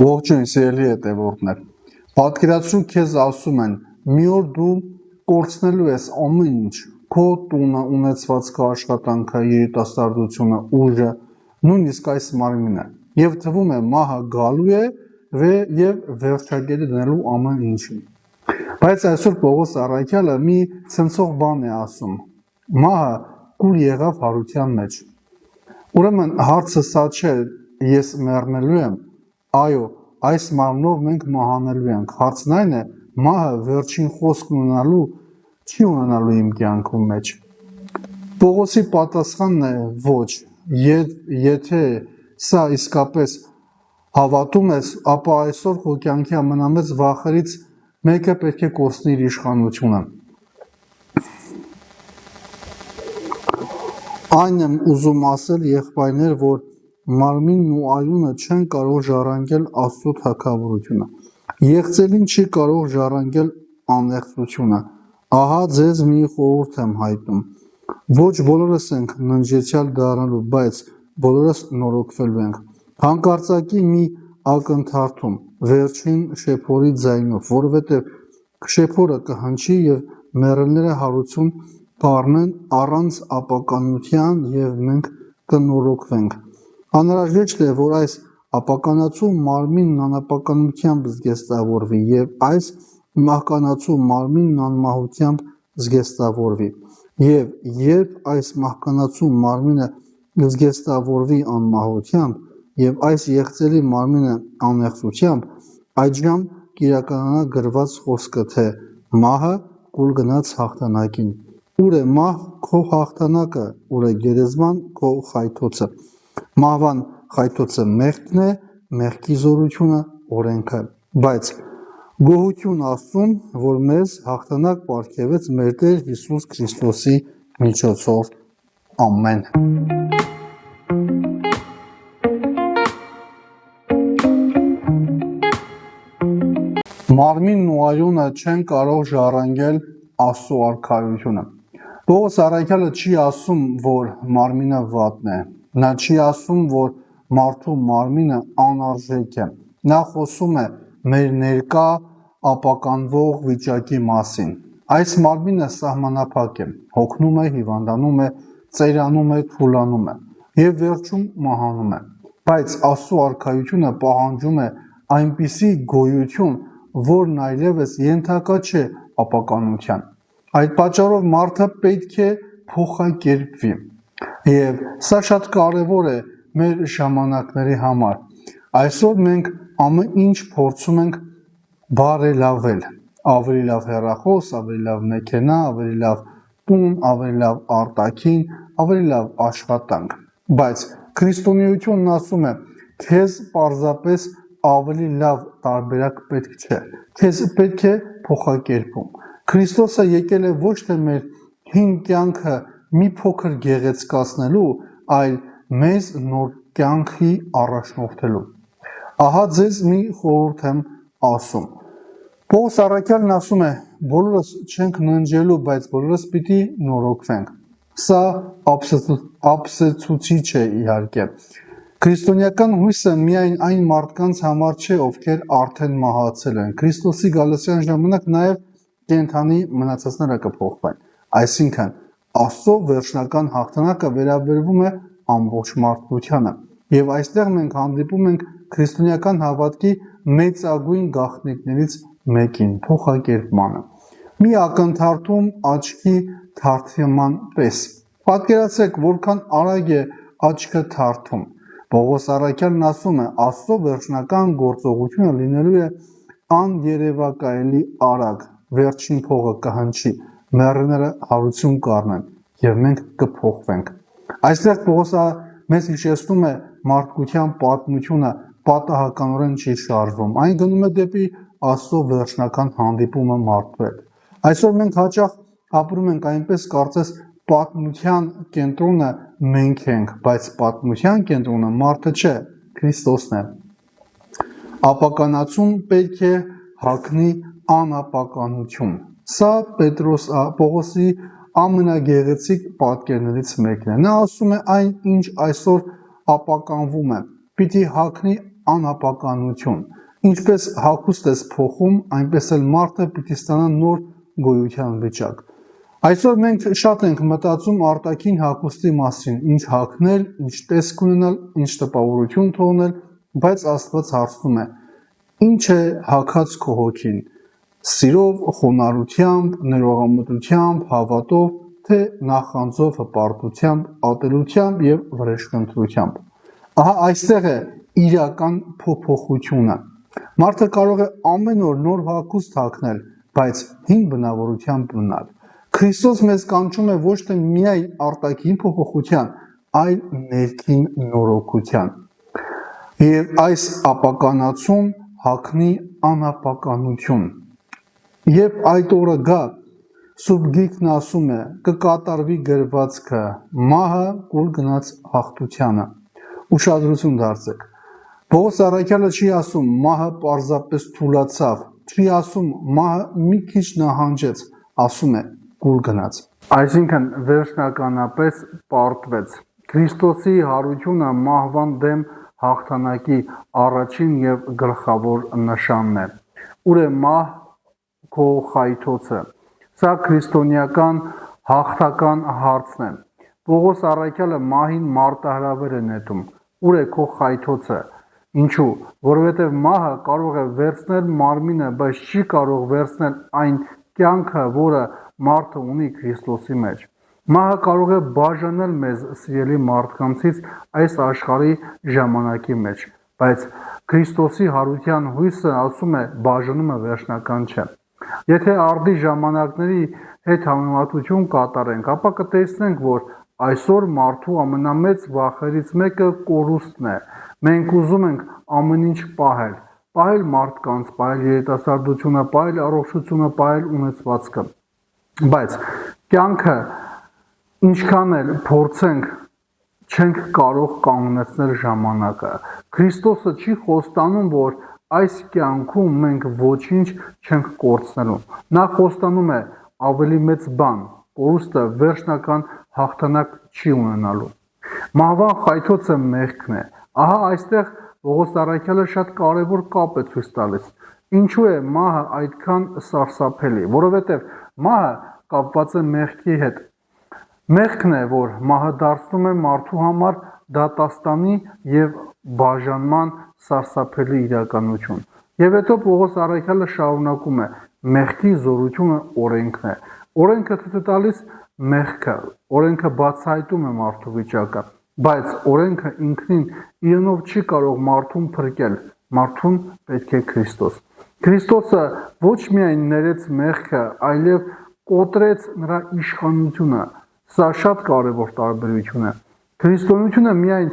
Ողջույն սիրելի հետևորդներ, պատկերացրու քեզ ասում են, մի օր դու կորցնելու ես ամեն ինչ, քո տունը, ունեցվածքը, աշխատանքը, երիտասարդությունը, ուժը, նույնիսկ այս մարմինը, եւ թվում է մահը գալու է եւ վերջագետը դնելու ամեն ինչին։ Բայց այսօր Պողոս առաքյալը մի ցնցող բան է ասում. մահը կուր եղավ հարության մեջ։ Ուրեմն հարցը սա չէ, ես մեռնելու եմ, այո, այս մարմնով մենք մահանելու ենք։ Հարցն այն է, մահը վերջին խոսքն ունենալու չի ունենալու իմ կյանքում մեջ։ Պողոսի պատասխանն է ոչ, եթե սա իսկապես հավատում ես, ապա այսօր քո կյանքի ամենամեծ վախերից մեկը պետք է կորցնի իր իշխանությունը։ Այն եմ ուզում ասել, եղբայրներ, որ մարմինն ու արյունը չեն կարող ժառանգել Աստծո թագավորությունը։ Եղծելին չի կարող ժառանգել անեղծությունը։ Ահա ձեզ մի խորհուրդ եմ հայտնում։ Ոչ բոլորս ենք ննջեցյալ դառնալու, բայց բոլորս նորոգվելու ենք։ Հանկարծակի մի ակնթարթում, վերջին շեփորի ձայնով, որովհետև շեփորը կհնչի եւ մեռելները հարություն կառնեն առանց ապականության եւ մենք կնորոգվենք։ Անհրաժեշտ է, որ այս ապականացու մարմինն անապականությամբ զգեստավորվի եւ այս մահկանացու մարմինն անմահությամբ զգեստավորվի։ Եվ երբ այս մահկանացու մարմինը զգեստավորվի անմահությամբ եւ այս եղծելի մարմինը անեղծությամբ, այդժամ կիրականանա գրված խոսքը, թե մահը կուլ գնաց հաղթանակին։ Ուր է մահ քո հաղթանակը, ուր է գերեզման քո խայթոցը։ Մահվան խայթոցը մեղքն է, մեղքի զորությունը օրենքը։ Բայց գոհություն Աստծուն, որ մեզ հաղթանակ պարգևեց մեր Տեր Հիսուս Քրիստոսի միջոցով։ Ամեն։ Մարմինն ու արյունը չեն կարող ժառանգել Աստծո արքայությունը։ Պողոս առաքյալը չի ասում, որ մարմինը վատն է։ Նա չի ասում, որ մարդու մարմինը անարժեք է։ Նա խոսում է մեր ներկա ապականվող վիճակի մասին։ Այս մարմինը սահմանափակ է, հոգնում է, հիվանդանում է, ծերանում է, թուլանում է եւ վերջում մահանում է։ Բայց Աստծո արքայությունը պահանջում է այնպիսի գոյություն, որն այլևս ենթակա չէ ապականության։ Այդ պատճառով մարդը պետք է փոխակերպվի։ Եվ սա շատ կարևոր է մեր ժամանակների համար։ Այսօր մենք ամեն ինչ փորձում ենք բարելավել, ավելի լավ հեռախոս, ավելի լավ մեքենա, ավելի լավ տուն, ավելի լավ արտաքին, ավելի լավ աշխատանք։ Բայց քրիստոնեությունն ասում է, քեզ պարզապես ավելի լավ տարբերակ պետք չէ։ Քեզ պետք է փոխակերպում։ Քրիստոսը եկել է ոչ թե մեր հին կյանքը մի փոքր գեղեցկացնելու, այլ մեզ նոր կյանքի առաջնորդելու։ Ահա ձեզ մի խորհուրդ եմ ասում։ Պողոս առաքյալն ասում է, բոլորս չենք ննջելու, բայց բոլորս պիտի նորոգվենք։ Սա ապսեցուցիչ է իհարկե։ Քրիստոնեական հույսը միայն այն մարդկանց համար չէ, ովքեր արդեն մահացել են։ Քրիստոսի գալստյան ժամանակ նաև կենդանի մնացածները կփոխվեն։ Այսինքն Աստծո վերջնական հաղթանակը վերաբերվում է ամբողջ մարդկությանը։ Եվ այստեղ մենք հանդիպում ենք քրիստոնեական հավատքի մեծագույն գաղտնիքներից մեկին՝ փոխակերպմանը։ Մի ակնթարթում աչքի թարթման պես։ Պատկերացրեք, որքան արագ է աչքը թարթում։ Պողոս առաքյալն ասում է, Աստծո վերջնական գործողությունը լինելու է աներևակայելի արագ, վերջին փողը կհնչի, մեռելները հարություն կառնեն եւ մենք կփոխվենք։ Այստեղ Պողոսը մեզ հիշեցնում է մարդկության պատմությունը պատահականորեն չի շարժվում, այն գնում է դեպի Աստծո վերջնական հանդիպումը մարդու հետ։ Այսօր մենք հաճախ ապրում ենք այնպես, կարծես պատմության կենտրոնը մենք ենք, բայց պատմության կենտրոնը մարդը չէ, Քրիստոսն է։ Ապականացում պետք է հագնի անապականություն։ Սա Պողոսի ամենագեղեցիկ պատկերներից մեկն է։ Նա ասում է այն, ինչ այսօր ապականվում է, պիտի հագնի անապականություն։ Ինչպես հագուստ ես փոխում, այնպես էլ մարդը պիտի ստանա նոր գոյության վիճակ։ Այսօր մենք շատ ենք մտածում արտաքին հագուստի մասին, ինչ հագնել, ինչ տեսք ունենալ, ինչ տպավորություն թողնել, բայց Աստված հարցնում է. ինչ է հագած քո հոգին, սիրով, խոնարհությամբ, ներողամտությամբ, հավատով, թե նախանձով, հպարտությամբ, ատելությամբ եւ վրեժխնդրությամբ։ Ահա այստեղ է իրական փոփոխությունը։ Մարդը կարող է ամեն օր նոր հագուստ հագնել, բայց հին բնավորությամբ մնալ։ Քրիստոս մեզ կանչում է ոչ թե միայն արտաքին փոփոխության, այլ ներքին նորոգության։ Եվ այս ապականացում հագնի անապականություն։ Երբ այդ օրը գա, Սուրբ Գիրքն ասում է, կկատարվի գրվածքը, մահը կուլ գնաց հաղթությանը։ Ուշադրություն դարձեք։ Պողոս առաքյալը չի ասում մահը պարզապես թուլացավ, չի ասում մահը մի քիչ նահանջեց, ասում է կուլ գնաց։ Այսինքն վերջնականապես պարտվեց։ Քրիստոսի հարությունը մահվան դեմ հաղթանակի առաջին եւ գլխավոր նշանն է։ Ուր է մահ քո խայթոցը։ Սա քրիստոնեական հաղթական հարցն է։ Պողոս առաքյալը մահին մարտահրավեր է նետում։ Ուր է քո խայթոցը։ Ինչու՞։ Որովհետև մահը կարող է վերցնել մարմինը, բայց չի կարող վերցնել այն կյանքը, որը մարդը ունի Քրիստոսի մեջ։ Մահը կարող է բաժանել մեզ սիրելի մարդկանցից այս աշխարհի ժամանակի մեջ, բայց Քրիստոսի հարության հույսը ասում է բաժանումը վերջնական չէ։ Եթե արդի ժամանակների հետ համեմատություն կատարենք, ապա կտեսնենք, որ այսօր մարդու ամենամեծ վախերից մեկը կորուստն է։ Մենք ուզում ենք ամեն ինչ պահել մարդկանց, պահել երիտասարդությունը, պահել առողջությունը, պահել ունեցվածքը։ Բայց կյանքը ինչքան էլ փորձենք, չենք կարող կանգնեցնել ժամանակը։ Քրիստոսը չի խոստանում, որ այս կյանքում մենք ոչինչ չենք կորցնելու։ Նա խոստանում է ավելի մեծ բան, կորուստը վերջնական հաղթանակ չի ունենալու։ Մահվան խայթոցը մեղքն է։ Ահա այստեղ Պողոս առաքյալը շատ կարևոր կապ է ցույց տալիս։ Ինչու է մահը այդքան սարսափելի, որովհետև մահը կապված է մեղքի հետ։ Մեղքն է, որ մահը դարձնում է մարդու համար դատաստանի եւ բաժանման սարսափելի իրականություն։ Եվ հետո Պողոս առաքյալը շարունակում է. մեղքի զորությունը օրենքն է։ Օրենքը ցույց տալիս մեղքը, օրենքը բացահայտում է մարդու վիճակը, բայց օրենքը ինքնին իրենով չի կարող մարդուն փրկել, մարդուն պետք է Քրիստոս։ Քրիստոսը ոչ միայն ներեց մեղքը, այլև կոտրեց նրա իշխանությունը։ Սա շատ կարևոր տարբերություն է։ Քրիստոնեությունը միայն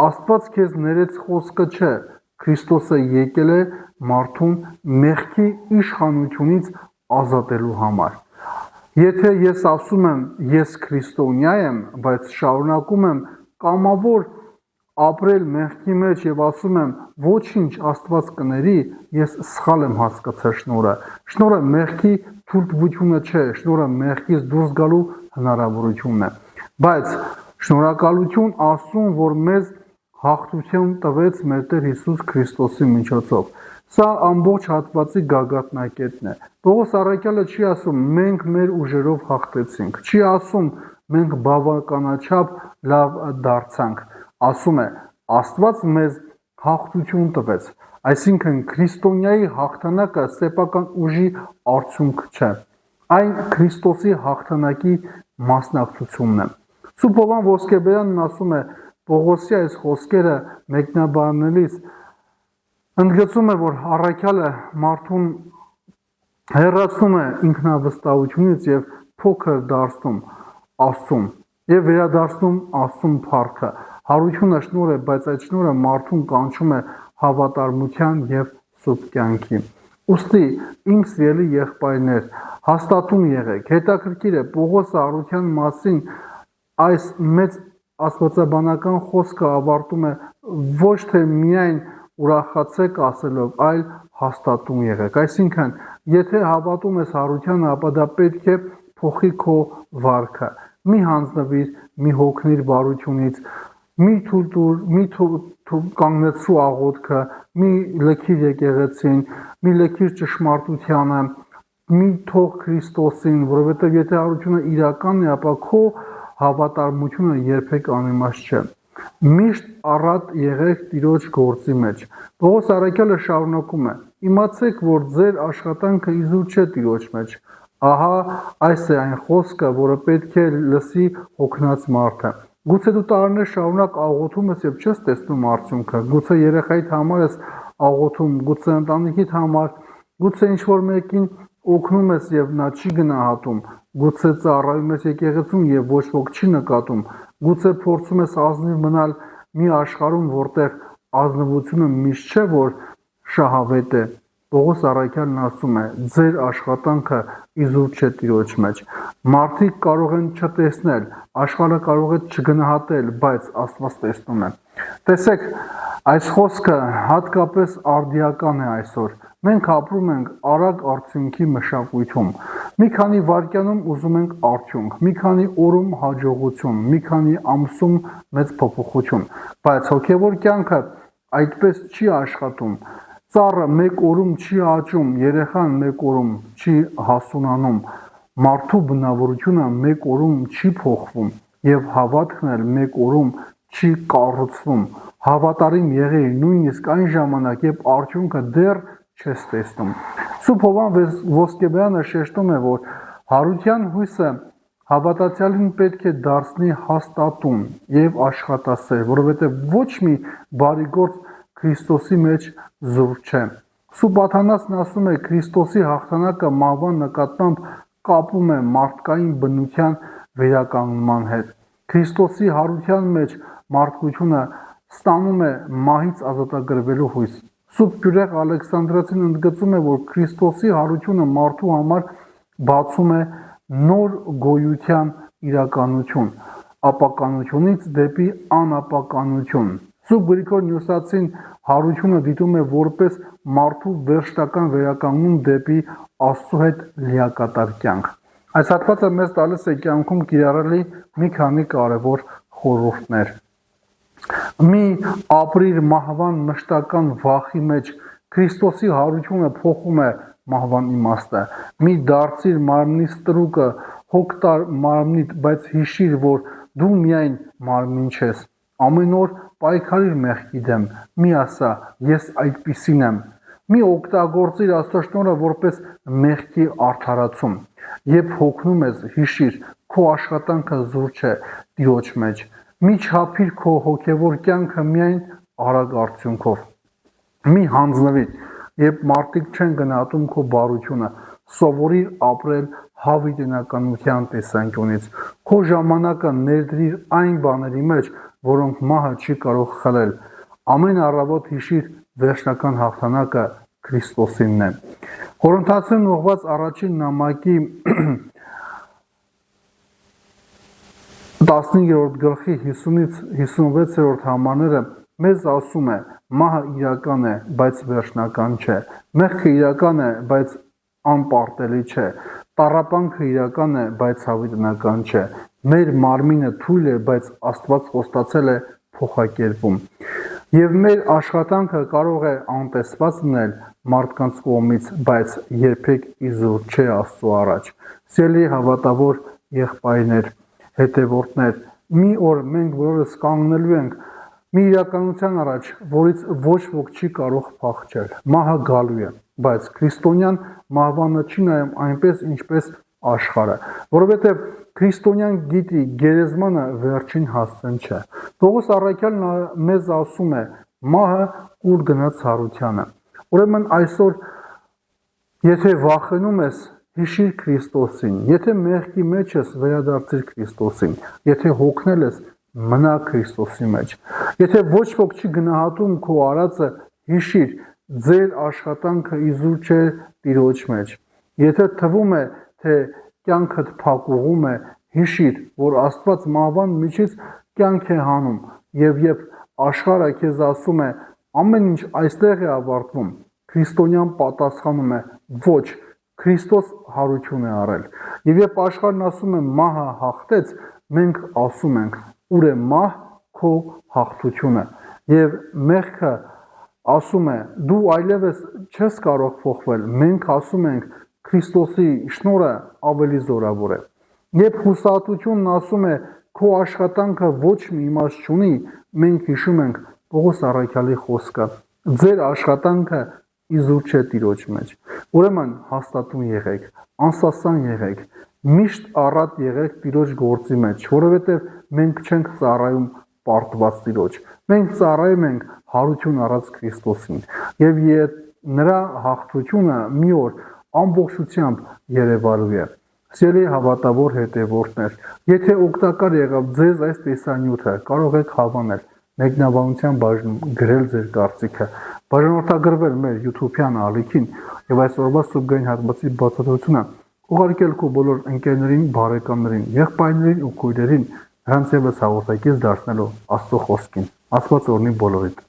Աստված քեզ ներեց խոսքը չէ, Քրիստոսը եկել է մարդուն մեղքի իշխանությունից ազատելու համար։ Եթե ես ասում եմ ես քրիստոնյա եմ, բայց շարունակում եմ կամավոր ապրել մեղքի մեջ եւ ասում եմ ոչինչ Աստված կների, ես սխալ եմ հասկացել շնորհը։ Շնորհը մեղքի թույլտվությունը չէ, շնորհը մեղքից դուրս գալու հնարավորությունն է։ Բայց շնորհակալություն Աստծուն, որ մեզ հաղթություն տվեց մեր Տեր Հիսուս Քրիստոսի միջոցով։ Սա ամբողջ հատվածի գագաթնակետն է։ Պողոս առաքյալը չի ասում մենք մեր ուժերով հաղթեցինք, չի ասում մենք բավականաչափ լավ դարձանք, ասում է Աստված մեզ հաղթություն տվեց։ Այսինքն քրիստոնյայի հաղթանակը սեփական ուժի արդյունք չէ, այն Քրիստոսի հաղթանակի մասնակցությունն է։ Սուրբ Հովհան Ոսկեբեյանն ասում է Պողոսի այս խոսքերը մեկնաբանելիս ընդգծում է, որ առաքյալը մարդուն հեռացնում է ինքնավստահությունից եւ փոքր դարձնում Աստծուն եւ վերադարձնում Աստծուն փառքը։ Հարությունը շնորհ է, բայց այդ շնորհը մարդուն կանչում է հավատարմության եւ սուրբ կյանքի։ Ուստի իմ սիրելի եղբայրներ, հաստատուն եղեք։ Հետաքրքիր է Պողոսը առաքյան մասին այս մեծ աստվածաբանական խոսքը ավարտում է ոչ թե միայն ուրախացեք ասելով, այլ հաստատուն եղեք։ Այսինքն, եթե հավատում ես հարությանը, ապա դա պետք է փոխի քո վարքը։ Մի հանձնվիր, մի հոգնիր բարությունից, մի թուլտուր, մի կանգնեցրու աղոթքը, մի լքիր եկեղեցին, մի լքիր ճշմարտությանը, մի թող Քրիստոսին, որովհետև եթե հարությունը իրական է, ապա քո հավատարմությունը երբեք անիմաստ չէ։ Միշտ առատ եղեք Տիրոջ գործի մեջ։ Պողոս առաքյալը շարունակում է. իմացեք, որ ձեր աշխատանքը իզուր չէ Տիրոջ մեջ։ Ահա այս է այն խոսքը, որը պետք է լսի հոգնած մարդը։ Գուցե դու տարիներ շարունակ աղոթում ես եւ չես տեսնում արդյունքը, գուցե երեխայիդ համար ես աղոթում, գուցե ընտանիքիդ համար, գուցե ինչ-որ մեկին օգնում ես եւ նա չի գնահատում, գուցե ծառայում ես եկեղեցում եւ ոչ ոք չի նկատում, գուցե փորձում ես ազնիվ մնալ մի աշխարհում, որտեղ ազնվությունը միշտ չէ, որ շահավետ է։ Պողոս առաքյալն ասում է. ձեր աշխատանքը իզուր չէ Տիրոջ մեջ։ Մարդիկ կարող են չտեսնել, աշխարհը կարող է չգնահատել, բայց Աստված տեսնում է։ Տեսեք, այս խոսքը հատկապես արդիական է այսօր։ Մենք ապրում ենք արագ արդյունքի մշակույթում։ Մի քանի վայրկյանում ուզում ենք արդյունք, մի քանի օրում հաջողություն, մի քանի ամսում մեծ փոփոխություն, բայց հոգևոր կյանքը այդպես չի աշխատում։ Ծառը մեկ օրում չի աճում, երեխան մեկ օրում չի հասունանում, մարդու բնավորությունը մեկ օրում չի փոխվում եւ հավատքն էլ մեկ օրում չի կառուցվում։ Հավատարիմ եղիր նույնիսկ այն ժամանակ, երբ արդյունքը դեռ չես տեսնում։ Սուրբ Հովհան Ոսկեբյանը շեշտում է, որ հարության հույսը հավատացյալին պետք է դարձնի հաստատուն եւ աշխատասեր, որովհետեւ ոչ մի բարի գործ Քրիստոսի մեջ զուր չէ։ Սուրբ Աթանասն ասում է, Քրիստոսի հաղթանակը մահվան նկատմամբ կապում է մարդկային բնության վերականգնման հետ։ Քրիստոսի հարության մեջ մարդկությունը ստանում է մահից ազատագրվելու հույս։ Սուրբ Գյուրեղ Ալեքսանդրացին ընդգծում է, որ Քրիստոսի հարությունը մարդու համար բացում է նոր գոյության իրականություն, ապականությունից դեպի անապականություն։ Սուրբ Գրիգոր Նյուսացին հարությունը դիտում է որպես մարդու վերջնական վերականգնում դեպի Աստծո հետ լիակատար կյանք։ Այս հատվածը մեզ տալիս է կյանքում կիրառելի մի քանի կարևոր խորհուրդներ։ Մի ապրիր մահվան մշտական վախի մեջ, Քրիստոսի հարությունը փոխում է մահվան իմաստը։ Մի դարձիր մարմնի ստրուկը, հոգ տար մարմնիդ, բայց հիշիր, որ դու միայն մարմին չես։ Ամեն օր պայքարիր մեղքի դեմ, մի ասա, ես այդպիսին եմ։ Մի օգտագործիր Աստծո շնորհը որպես մեղքի արդարացում։ Երբ հոգնում ես, հիշիր, քո աշխատանքը զուր չէ Տիրոջ մեջ։ Մի չափիր քո հոգևոր կյանքը միայն արագ արդյունքով։ Մի հանձնվիր, երբ մարդիկ չեն գնահատում քո բարությունը, սովորիր ապրել հավիտենականության տեսանկյունից։ Քո ժամանակը ներդրիր այն բաների մեջ, որոնք մահը չի կարող խլել։ Ամեն առավոտ հիշիր վերջնական հաղթանակը Քրիստոսինն է։ Կորինթացին ուղղված առաջին նամակի 15-րդ գլխի 50-ից 56-րդ համարները մեզ ասում է. մահը իրական է, բայց վերջնական չէ։ Մեղքը իրական է, բայց անպարտելի չէ։ Տառապանքը իրական է, բայց հավիտենական չէ։ Մեր մարմինը թույլ է, բայց Աստված խոստացել է փոխակերպում։ Եվ մեր աշխատանքը կարող է անտեսված լինել մարդկանց կողմից, բայց երբեք իզուր չէ Աստծո առաջ։ Սիրելի հավատավոր եղբայրներ, հետևորդներ, մի օր մենք բոլորս կանգնելու ենք մի իրականության առաջ, որից ոչ ոք չի կարող փախչել։ Մահը գալու է, բայց քրիստոնյան մահվանը չի նայում այնպես, ինչպես աշխարհը, որովհետև քրիստոնյան գիտի գերեզմանը վերջին հասցեն չէ։ Պողոս առաքյալն մեզ ասում է. մահը ուր գնաց հարությանը։ Ուրեմն այսօր եթե վախենում ես, հիշիր Քրիստոսին, եթե մեղքի մեջ ես, վերադարձիր Քրիստոսին, եթե հոգնել ես, մնա Քրիստոսի մեջ։ Եթե ոչ ոք չի գնահատում քո արածը, հիշիր, ձեր աշխատանքը իզուր չէ Տիրոջ մեջ։ Եթե թվում է, թե կյանքդ փակուղում է, հիշիր, որ Աստված մահվան միջից կյանք է հանում, եւ երբ աշխարհը քեզ ասում է ամեն ինչ այստեղ է ավարտվում, քրիստոնյան պատասխանում է ոչ, Քրիստոս հարություն է առել։ Եվ երբ աշխարհն ասում է մահը հաղթեց, մենք ասում ենք ուր է մահ, քո հաղթությունը եւ մեղքը ասում է դու այլևս չես կարող փոխվել մենք ասում ենք Քրիստոսի շնորհը ավելի զորավոր է երբ հուսահատությունն ասում է քո աշխատանքը ոչ մի իմաստ չունի մենք հիշում ենք Պողոս առաքյալի խոսքը ձեր աշխատանքը իզուր չէ Տիրոջ մեջ ուրեմն հաստատուն եղեք անսասան եղեք միշտ առատ եղեք Տիրոջ գործի մեջ որովհետև մենք չենք ծառայում պարտված Տիրոջ մենք ծառայում ենք հարություն առած Քրիստոսին եւ նրա հաղթությունը մի օր ամբողջությամբ երևալու է Սիրելի հավատավոր հետևորդներ եթե օգտակար եղավ ձեզ այս տեսանյութը կարող եք հավանել մեկնաբանության բաժնում գրել ձեր կարծիքը բաժանորդագրվել մեր YouTube-յան ալիքին եւ այսօրվա սուբգային հատվածի բացատրությունը ուղարկել քո բոլոր ընկերներին, բարեկամներին, եղբայրներին ու քույրերին նրանց եւս հաղորդակից դարձնելու Աստծո խոսքին Աստված օրհնի բոլորիդ